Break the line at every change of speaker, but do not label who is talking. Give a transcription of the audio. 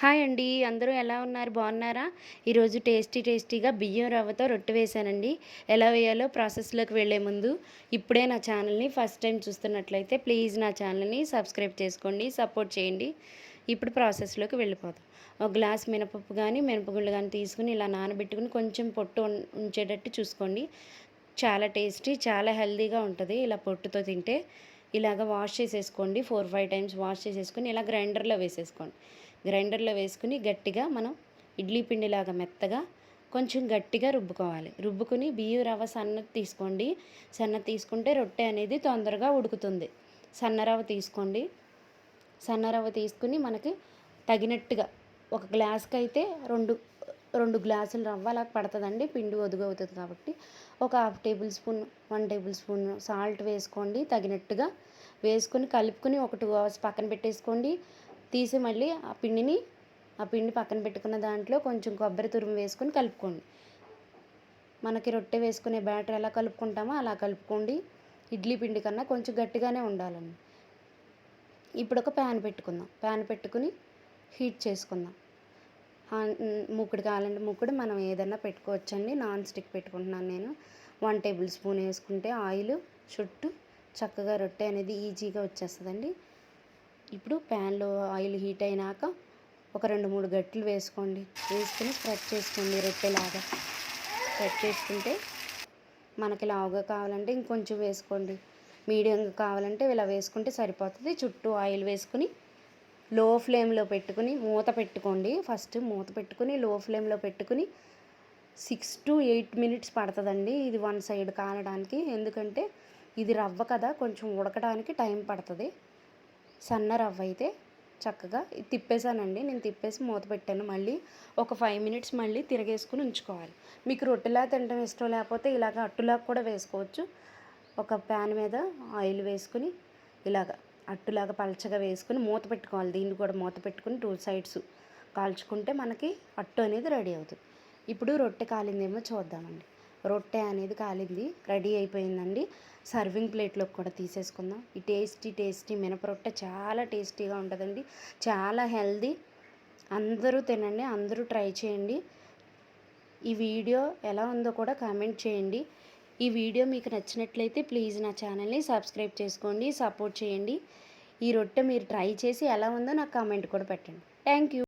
Hi అండి. అందరూ ఎలా ఉన్నారు? బాగున్నారా? ఈరోజు టేస్టీగా బియ్యం రవ్వతో రొట్టె వేశానండి. ఎలా వేయాలో ప్రాసెస్లోకి వెళ్ళే ముందు ఇప్పుడే నా ఛానల్ని ఫస్ట్ టైం చూస్తున్నట్లయితే ప్లీజ్ నా ఛానల్ని సబ్స్క్రైబ్ చేసుకోండి, సపోర్ట్ చేయండి. ఇప్పుడు ప్రాసెస్లోకి వెళ్ళిపోతాం. ఒక గ్లాస్ మినపప్పు కానీ మినపగుళ్ళు కానీ తీసుకుని ఇలా నానబెట్టుకుని కొంచెం పొట్టు ఉంచేటట్టు చూసుకోండి. చాలా టేస్టీ, చాలా హెల్తీగా ఉంటుంది ఇలా పొట్టుతో తింటే. ఇలాగ వాష్ చేసేసుకోండి. 4-5 టైమ్స్ వాష్ చేసేసుకొని ఇలా గ్రైండర్లో వేసేసుకోండి. గ్రైండర్లో వేసుకుని గట్టిగా మనం ఇడ్లీ పిండిలాగా మెత్తగా కొంచెం గట్టిగా రుబ్బుకోవాలి. రుబ్బుకుని బియ్యం రవ్వ సన్నది తీసుకోండి. సన్నది తీసుకుంటే రొట్టె అనేది తొందరగా ఉడుకుతుంది. సన్న రవ్వ తీసుకోండి. సన్న రవ్వ తీసుకుని మనకి తగినట్టుగా ఒక గ్లాస్కి అయితే రెండు గ్లాసుల రవ్వ అలా పడుతుందండి. పిండి ఒదుగు అవుతుంది కాబట్టి ఒక 1/2 table spoon 1 table spoon salt వేసుకోండి. తగినట్టుగా వేసుకొని కలుపుకొని ఒక 2 అవర్స్ పక్కన పెట్టేసుకోండి. తీసి మళ్ళీ ఆ పిండి పక్కన పెట్టుకున్న దాంట్లో కొంచెం కొబ్బరి తురుము వేసుకొని కలుపుకోండి. మనకి రొట్టె వేసుకునే బ్యాటర్ ఎలా కలుపుకుంటామో అలా కలుపుకోండి. ఇడ్లీ పిండి కన్నా కొంచెం గట్టిగానే ఉండాలండి. ఇప్పుడు ఒక ప్యాన్ పెట్టుకుందాం. ప్యాన్ పెట్టుకుని హీట్ చేసుకుందాం. మూకుడు కావాలంటే మూకుడు మనం ఏదన్నా పెట్టుకోవచ్చండి. నాన్ స్టిక్ పెట్టుకుంటున్నాను నేను. 1 టేబుల్ స్పూన్ వేసుకుంటే ఆయిల్ చుట్టూ చక్కగా రొట్టె అనేది ఈజీగా వచ్చేస్తుందండి. ఇప్పుడు ప్యాన్లో ఆయిల్ హీట్ అయినాక ఒక 2-3 గట్లు వేసుకోండి. వేసుకుని స్ప్రెడ్ చేసుకోండి. రొట్టెలాగా స్ప్రెడ్ చేసుకుంటే మనకి లావుగా కావాలంటే ఇంకొంచెం వేసుకోండి. మీడియంగా కావాలంటే ఇలా వేసుకుంటే సరిపోతుంది. చుట్టూ ఆయిల్ వేసుకుని లో ఫ్లేమ్లో పెట్టుకుని మూత పెట్టుకోండి. ఫస్ట్ మూత పెట్టుకుని లో ఫ్లేమ్లో పెట్టుకుని 6 to 8 మినిట్స్ పడుతుందండి ఇది వన్ సైడ్ కాలడానికి. ఎందుకంటే ఇది రవ్వ కదా, కొంచెం ఉడకడానికి టైం పడుతుంది. సన్న రవ్వ అయితే చక్కగా తిప్పేసానండి. నేను తిప్పేసి మూత పెట్టాను. మళ్ళీ ఒక 5 మినిట్స్ మళ్ళీ తిరగేసుకుని ఉంచుకోవాలి. మీకు రొట్టెలా తినడం ఇష్టం లేకపోతే ఇలాగ అట్టులాగా కూడా వేసుకోవచ్చు. ఒక ప్యాన్ మీద ఆయిల్ వేసుకుని ఇలాగ అట్టులాగా పలచగా వేసుకుని మూత పెట్టుకోవాలి. దీన్ని కూడా మూత పెట్టుకుని 2 సైడ్స్ కాల్చుకుంటే మనకి అట్టు అనేది రెడీ అవుతుంది. ఇప్పుడు రొట్టె కాలిందేమో చూద్దామండి. రొట్టె అనేది కాలింది, రెడీ అయిపోయిందండి. సర్వింగ్ ప్లేట్లోకి కూడా తీసేసుకుందాం. ఈ టేస్టీ మినప రొట్టె చాలా టేస్టీగా ఉంటుందండి. చాలా హెల్దీ. అందరూ తినండి, అందరూ ట్రై చేయండి. ఈ వీడియో ఎలా ఉందో కూడా కామెంట్ చేయండి. ఈ వీడియో మీకు నచ్చినట్లయితే ప్లీజ్ నా ఛానల్ని సబ్స్క్రైబ్ చేసుకోండి, సపోర్ట్ చేయండి. ఈ రొట్టె మీరు ట్రై చేసి ఎలా ఉందో నాకు కామెంట్ కూడా పెట్టండి. Thank you.